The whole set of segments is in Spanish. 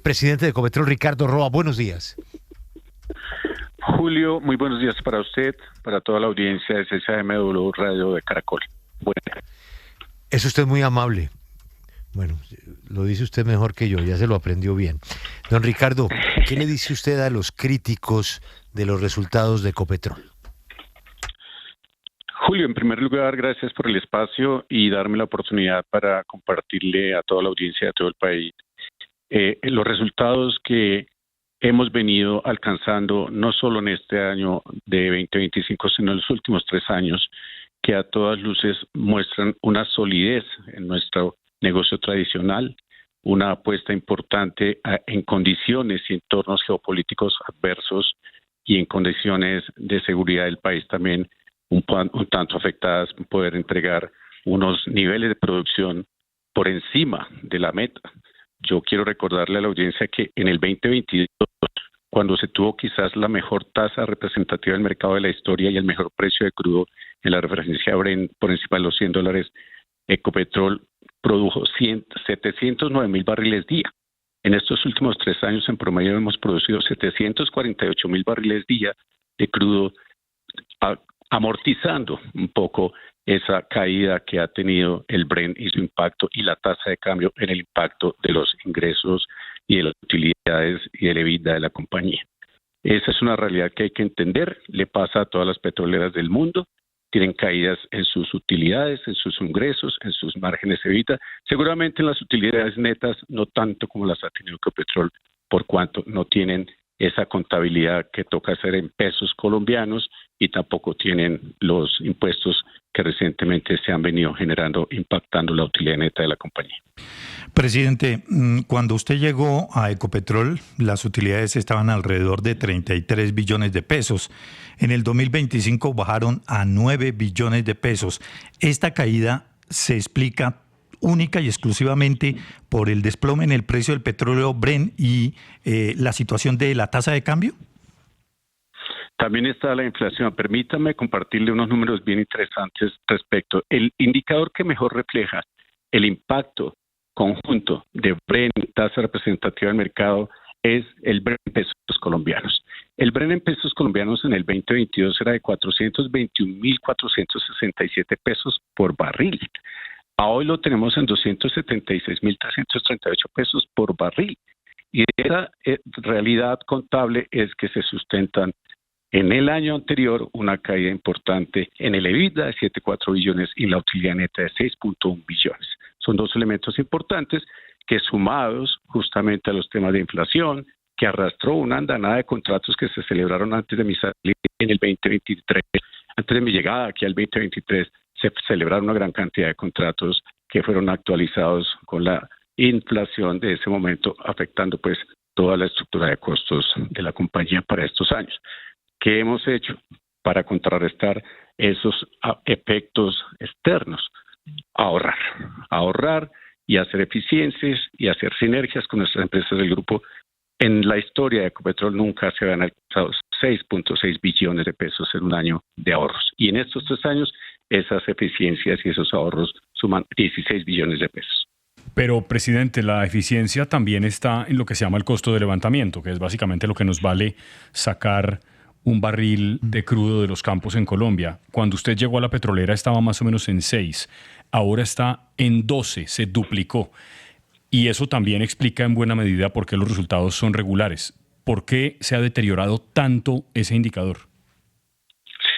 Presidente de Ecopetrol, Ricardo Roa, buenos días. Julio, muy buenos días para usted, para toda la audiencia de CSAMW Radio de Caracol. Bueno. Es usted muy amable. Bueno, lo dice usted mejor que yo, ya se lo aprendió bien. Don Ricardo, ¿qué le dice usted a los críticos de los resultados de Ecopetrol? Julio, en primer lugar, gracias por el espacio y darme la oportunidad para compartirle a toda la audiencia de todo el país los resultados que hemos venido alcanzando no solo en este año de 2025, sino en los últimos 3 años, que a todas luces muestran una solidez en nuestro negocio tradicional, una apuesta importante en condiciones y entornos geopolíticos adversos y en condiciones de seguridad del país también un tanto afectadas, poder entregar unos niveles de producción por encima de la meta. Yo quiero recordarle a la audiencia que en el 2022, cuando se tuvo quizás la mejor tasa representativa del mercado de la historia y el mejor precio de crudo en la referencia Brent por encima de los $100, Ecopetrol produjo 709,000 barriles día. En estos últimos 3 años, en promedio, hemos producido 748,000 barriles día de crudo, amortizando un poco esa caída que ha tenido el Brent y su impacto y la tasa de cambio en el impacto de los ingresos y de las utilidades y del EBITDA de la compañía. Esa es una realidad que hay que entender, le pasa a todas las petroleras del mundo, tienen caídas en sus utilidades, en sus ingresos, en sus márgenes de EBITDA, seguramente en las utilidades netas no tanto como las ha tenido Ecopetrol, por cuanto no tienen esa contabilidad que toca hacer en pesos colombianos y tampoco tienen los impuestos que recientemente se han venido generando, impactando la utilidad neta de la compañía. Presidente, cuando usted llegó a Ecopetrol, las utilidades estaban alrededor de 33 billones de pesos. En el 2025 bajaron a 9 billones de pesos. ¿Esta caída se explica única y exclusivamente por el desplome en el precio del petróleo Brent y la situación de la tasa de cambio? También está la inflación. Permítame compartirle unos números bien interesantes respecto. El indicador que mejor refleja el impacto conjunto de Brent, tasa representativa del mercado, es el Brent en pesos colombianos. El Brent en pesos colombianos en el 2022 era de 421,467 pesos por barril. A hoy lo tenemos en 276,338 pesos por barril. Y esa realidad contable es que se sustentan en el año anterior una caída importante en el EBITDA de 7,4 billones y la utilidad neta de 6,1 billones. Son 2 elementos importantes que, sumados justamente a los temas de inflación, que arrastró una andanada de contratos que se celebraron antes de mi salida en el 2023, antes de mi llegada aquí al 2023, se celebraron una gran cantidad de contratos que fueron actualizados con la inflación de ese momento, afectando pues toda la estructura de costos de la compañía para estos años. ¿Qué hemos hecho para contrarrestar esos efectos externos? Ahorrar y hacer eficiencias y hacer sinergias con nuestras empresas del grupo. En la historia de Ecopetrol nunca se habían alcanzado 6,6 billones de pesos en un año de ahorros. Y en estos 3 años, esas eficiencias y esos ahorros suman 16 billones de pesos. Pero, presidente, la eficiencia también está en lo que se llama el costo de levantamiento, que es básicamente lo que nos vale sacar un barril de crudo de los campos en Colombia. Cuando usted llegó a la petrolera estaba más o menos en 6, ahora está en 12, se duplicó. Y eso también explica en buena medida por qué los resultados son regulares. ¿Por qué se ha deteriorado tanto ese indicador?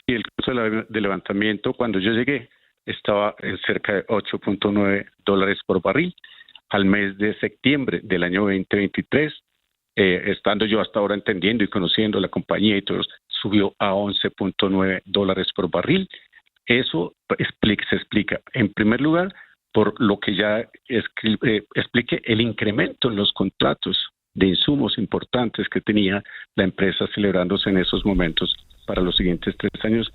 Sí, el costo de levantamiento cuando yo llegué estaba en cerca de $8.9 por barril. Al mes de septiembre del año 2023, estando yo hasta ahora entendiendo y conociendo la compañía y todo, subió a $11.9 por barril. Eso se explica, en primer lugar, por lo que ya expliqué, el incremento en los contratos de insumos importantes que tenía la empresa celebrándose en esos momentos para los siguientes 3 años.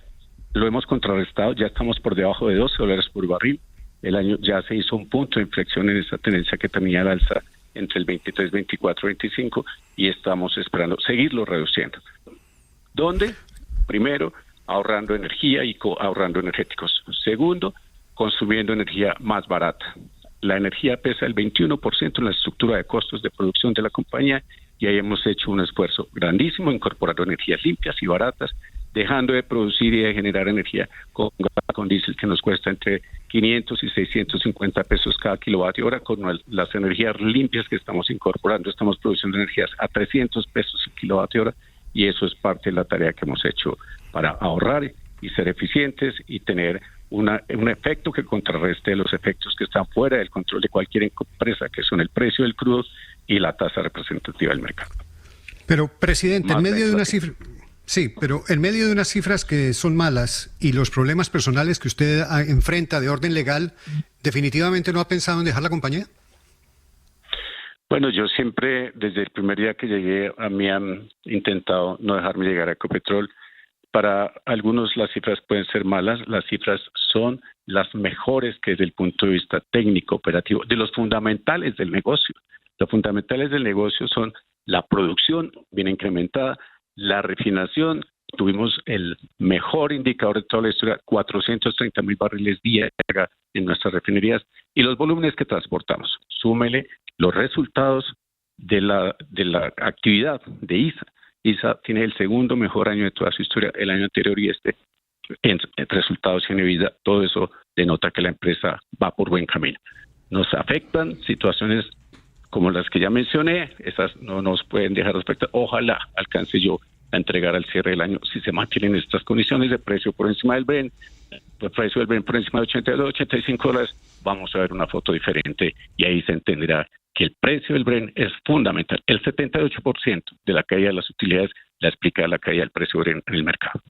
Lo hemos contrarrestado, ya estamos por debajo de $12 por barril. El año ya se hizo un punto de inflexión en esa tendencia que tenía al alza entre el 23, 24, 25 y estamos esperando seguirlo reduciendo. ¿Dónde? Primero, ahorrando energía y ahorrando energéticos. Segundo, consumiendo energía más barata. La energía pesa el 21% en la estructura de costos de producción de la compañía y ahí hemos hecho un esfuerzo grandísimo incorporando energías limpias y baratas, dejando de producir y de generar energía con gas, con diésel que nos cuesta entre 500 y 650 pesos cada kilovatio hora. Con las energías limpias que estamos incorporando, estamos produciendo energías a 300 pesos el kilovatio hora, y eso es parte de la tarea que hemos hecho para ahorrar y ser eficientes y tener un efecto que contrarreste los efectos que están fuera del control de cualquier empresa, que son el precio del crudo y la tasa representativa del mercado. Pero, presidente, en medio de una cifra... Sí, pero en medio de unas cifras que son malas y los problemas personales que usted enfrenta de orden legal, ¿definitivamente no ha pensado en dejar la compañía? Bueno, yo siempre, desde el primer día que llegué, a mí han intentado no dejarme llegar a Ecopetrol. Para algunos las cifras pueden ser malas, las cifras son las mejores que desde el punto de vista técnico, operativo, de los fundamentales del negocio. Los fundamentales del negocio son la producción bien incrementada, la refinación. Tuvimos el mejor indicador de toda la historia, 430,000 barriles día en nuestras refinerías, y los volúmenes que transportamos. Súmele los resultados de la actividad de ISA. ISA tiene el segundo mejor año de toda su historia, el año anterior y en resultados y en vida. Todo eso denota que la empresa va por buen camino. Nos afectan situaciones como las que ya mencioné, esas no nos pueden dejar afectar. Ojalá alcance yo a entregar al cierre del año, si se mantienen estas condiciones de precio por encima del Brent, el precio del Brent por encima de $82, $85, vamos a ver una foto diferente y ahí se entenderá que el precio del Brent es fundamental. El 78% de la caída de las utilidades la explica la caída del precio del Brent en el mercado.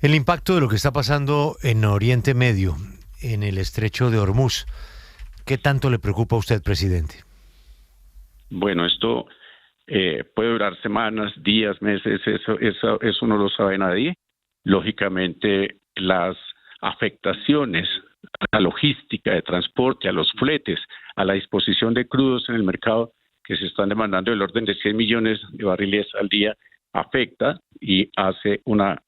El impacto de lo que está pasando en Oriente Medio, en el estrecho de Hormuz, ¿qué tanto le preocupa a usted, presidente? Bueno, esto puede durar semanas, días, meses, eso no lo sabe nadie. Lógicamente, las afectaciones a la logística de transporte, a los fletes, a la disposición de crudos en el mercado que se están demandando del orden de 100 millones de barriles al día, afecta y hace una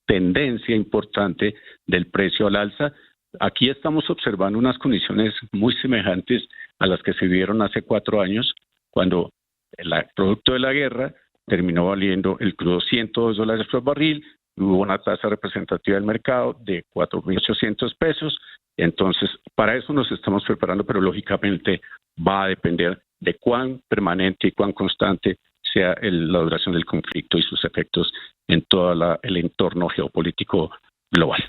tendencia importante del precio al alza. Aquí estamos observando unas condiciones muy semejantes a las que se vieron hace 4 años, cuando el producto de la guerra terminó valiendo el crudo $102 por barril, hubo una tasa representativa del mercado de 4.800 pesos. Entonces, para eso nos estamos preparando, pero lógicamente va a depender de cuán permanente y cuán constante sea la duración del conflicto y sus efectos en todo el entorno geopolítico global.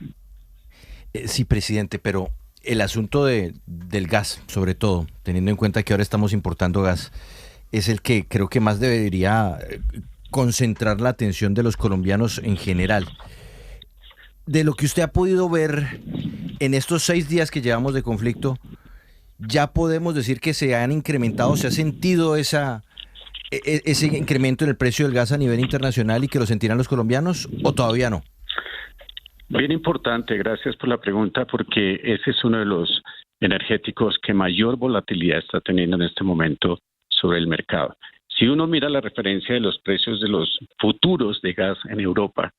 Sí, presidente, pero el asunto del gas, sobre todo, teniendo en cuenta que ahora estamos importando gas, es el que creo que más debería concentrar la atención de los colombianos en general. De lo que usted ha podido ver en estos 6 días que llevamos de conflicto, ¿ya podemos decir que se han incrementado, se ha sentido ese incremento en el precio del gas a nivel internacional y que lo sentirán los colombianos, o todavía no? Bien importante, gracias por la pregunta, porque ese es uno de los energéticos que mayor volatilidad está teniendo en este momento sobre el mercado. Si uno mira la referencia de los precios de los futuros de gas en Europa,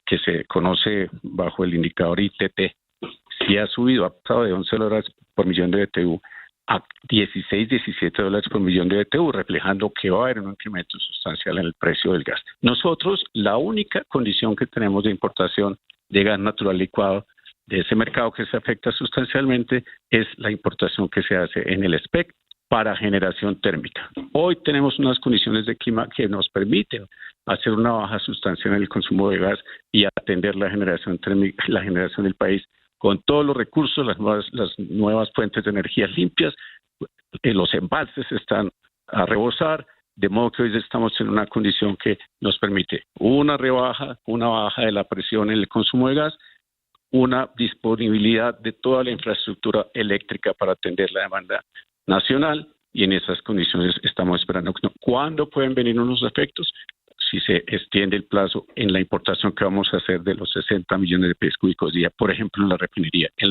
que se conoce bajo el indicador ITT, si ha subido, ha pasado de $11 por millón de BTU a 16, 17 dólares por millón de BTU, reflejando que va a haber un incremento sustancial en el precio del gas. Nosotros, la única condición que tenemos de importación de gas natural licuado de ese mercado que se afecta sustancialmente es la importación que se hace en el SPEC para generación térmica. Hoy tenemos unas condiciones de clima que nos permiten hacer una baja sustancial en el consumo de gas y atender la generación térmica, la generación del país con todos los recursos, las nuevas fuentes de energías limpias. Los embalses están a rebosar, de modo que hoy estamos en una condición que nos permite una baja de la presión en el consumo de gas, una disponibilidad de toda la infraestructura eléctrica para atender la demanda nacional, y en esas condiciones estamos esperando. ¿Cuándo pueden venir unos efectos? Si se extiende el plazo en la importación que vamos a hacer de los 60 millones de pies cúbicos día, por ejemplo, en la refinería, en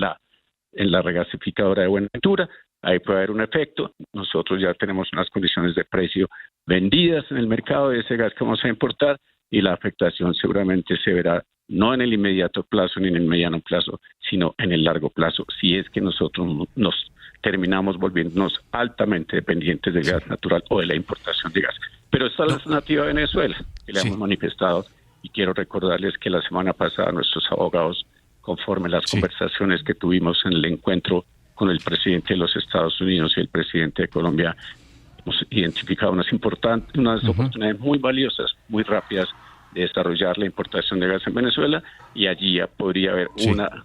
la regasificadora de Buenaventura, ahí puede haber un efecto. Nosotros ya tenemos unas condiciones de precio vendidas en el mercado de ese gas que vamos a importar, y la afectación seguramente se verá no en el inmediato plazo ni en el mediano plazo, sino en el largo plazo, si es que nosotros nos terminamos volviéndonos altamente dependientes del gas natural o de la importación de gas. Pero esta es la alternativa a Venezuela, que le hemos manifestado, y quiero recordarles que la semana pasada nuestros abogados, conforme las conversaciones que tuvimos en el encuentro con el presidente de los Estados Unidos y el presidente de Colombia, hemos identificado unas oportunidades muy valiosas, muy rápidas, de desarrollar la importación de gas en Venezuela, y allí ya podría haber una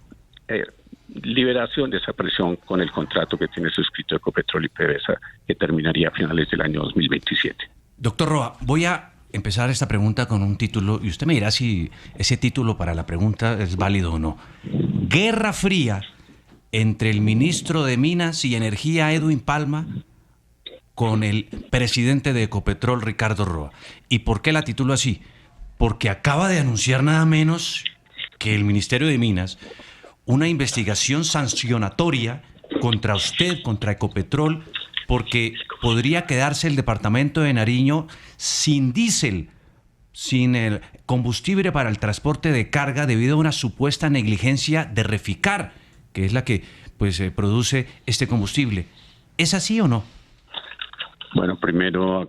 liberación de esa presión con el contrato que tiene suscrito Ecopetrol y PDVSA, que terminaría a finales del año 2027. Doctor Roa, voy a empezar esta pregunta con un título y usted me dirá si ese título para la pregunta es válido o no. Guerra fría entre el ministro de Minas y Energía, Edwin Palma, con el presidente de Ecopetrol, Ricardo Roa. ¿Y por qué la titulo así? Porque acaba de anunciar nada menos que el Ministerio de Minas una investigación sancionatoria contra usted, contra Ecopetrol, porque podría quedarse el departamento de Nariño sin diésel, sin el combustible para el transporte de carga debido a una supuesta negligencia de Reficar, que es la que produce este combustible. ¿Es así o no? Bueno, primero,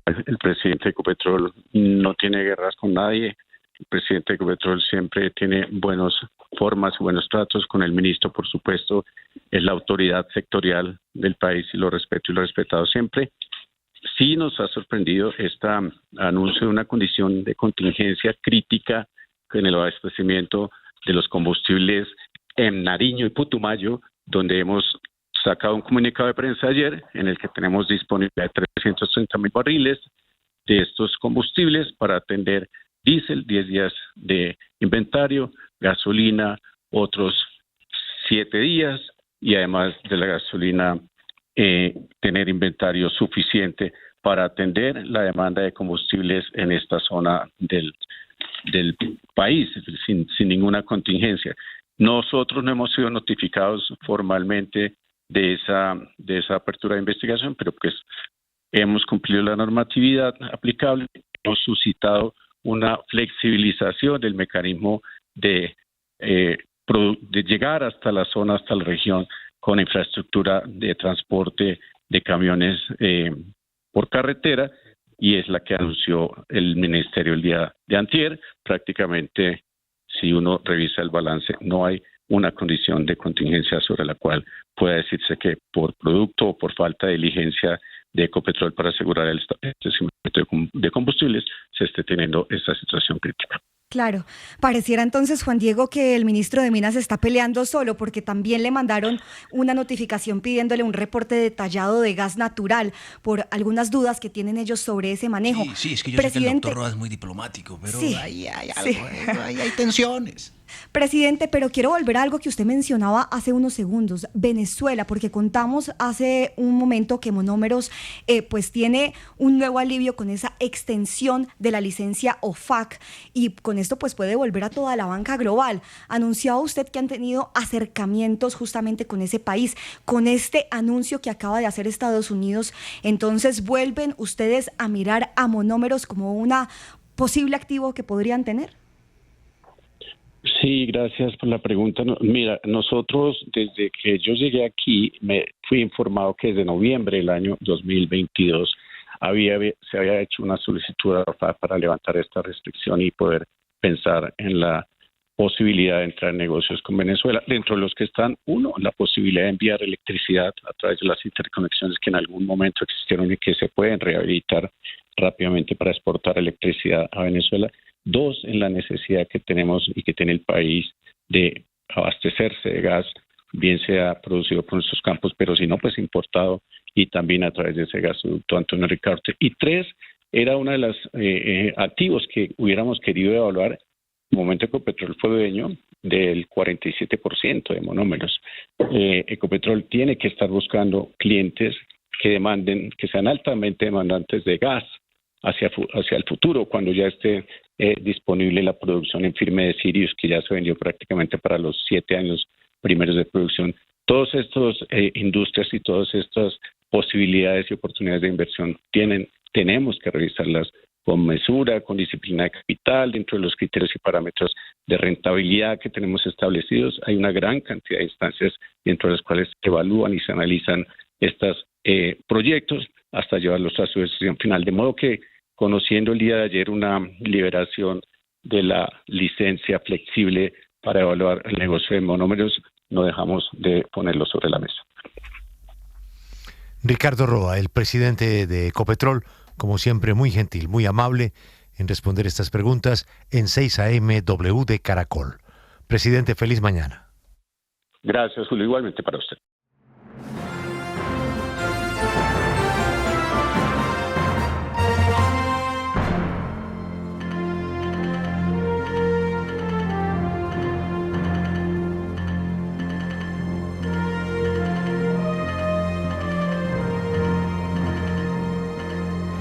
el presidente de Ecopetrol no tiene guerras con nadie. El presidente de Ecopetrol siempre tiene buenas formas, buenos tratos con el ministro, por supuesto. Es la autoridad sectorial del país y lo respeto y lo he respetado siempre. Sí nos ha sorprendido este anuncio de una condición de contingencia crítica en el abastecimiento de los combustibles en Nariño y Putumayo, donde hemos sacado un comunicado de prensa ayer en el que tenemos disponibilidad de 330,000 barriles de estos combustibles para atender diésel, 10 días de inventario, gasolina, otros 7 días, y además de la gasolina, tener inventario suficiente para atender la demanda de combustibles en esta zona del país, sin ninguna contingencia. Nosotros no hemos sido notificados formalmente de esa apertura de investigación, pero pues hemos cumplido la normatividad aplicable, hemos suscitado una flexibilización del mecanismo de llegar hasta la zona, hasta la región, con infraestructura de transporte de camiones por carretera, y es la que anunció el ministerio el día de antier. Prácticamente, si uno revisa el balance, no hay una condición de contingencia sobre la cual pueda decirse que por producto o por falta de diligencia de Ecopetrol para asegurar el abastecimiento de combustibles se esté teniendo esta situación crítica. Claro, pareciera entonces, Juan Diego, que el ministro de Minas está peleando solo, porque también le mandaron una notificación pidiéndole un reporte detallado de gas natural por algunas dudas que tienen ellos sobre ese manejo. Sí, es que yo sé que el doctor Roa es muy diplomático, pero sí, ahí hay algo, ahí hay tensiones. Presidente, pero quiero volver a algo que usted mencionaba hace unos segundos, Venezuela, porque contamos hace un momento que Monómeros pues tiene un nuevo alivio con esa extensión de la licencia OFAC, y con esto pues puede volver a toda la banca global. Anunciaba usted que han tenido acercamientos justamente con ese país, con este anuncio que acaba de hacer Estados Unidos. Entonces, ¿vuelven ustedes a mirar a Monómeros como una posible activo que podrían tener? Sí, gracias por la pregunta. Mira, nosotros desde que yo llegué aquí me fui informado que desde noviembre del año 2022 se había hecho una solicitud a OFAC para levantar esta restricción y poder pensar en la posibilidad de entrar en negocios con Venezuela, dentro de los que están, uno, la posibilidad de enviar electricidad a través de las interconexiones que en algún momento existieron y que se pueden rehabilitar rápidamente para exportar electricidad a Venezuela. Dos, en la necesidad que tenemos y que tiene el país de abastecerse de gas, bien sea producido por nuestros campos, pero si no, pues importado, y también a través de ese gasoducto Antonio Ricaurte. Y tres, era uno de los activos que hubiéramos querido evaluar. En el momento Ecopetrol fue dueño del 47% de Monómeros. Ecopetrol tiene que estar buscando clientes que sean altamente demandantes de gas hacia el futuro, cuando ya esté disponible la producción en firme de Sirius, que ya se vendió prácticamente para los 7 años primeros de producción. Todas estas industrias y todas estas posibilidades y oportunidades de inversión tenemos que revisarlas con mesura, con disciplina de capital, dentro de los criterios y parámetros de rentabilidad que tenemos establecidos. Hay una gran cantidad de instancias dentro de las cuales se evalúan y se analizan estos proyectos hasta llevarlos a su decisión final. De modo que, conociendo el día de ayer una liberación de la licencia flexible para evaluar el negocio de monómeros, no dejamos de ponerlo sobre la mesa. Ricardo Roa, el presidente de Ecopetrol, como siempre muy gentil, muy amable en responder estas preguntas en 6 AM W de Caracol. Presidente, feliz mañana. Gracias, Julio, igualmente para usted.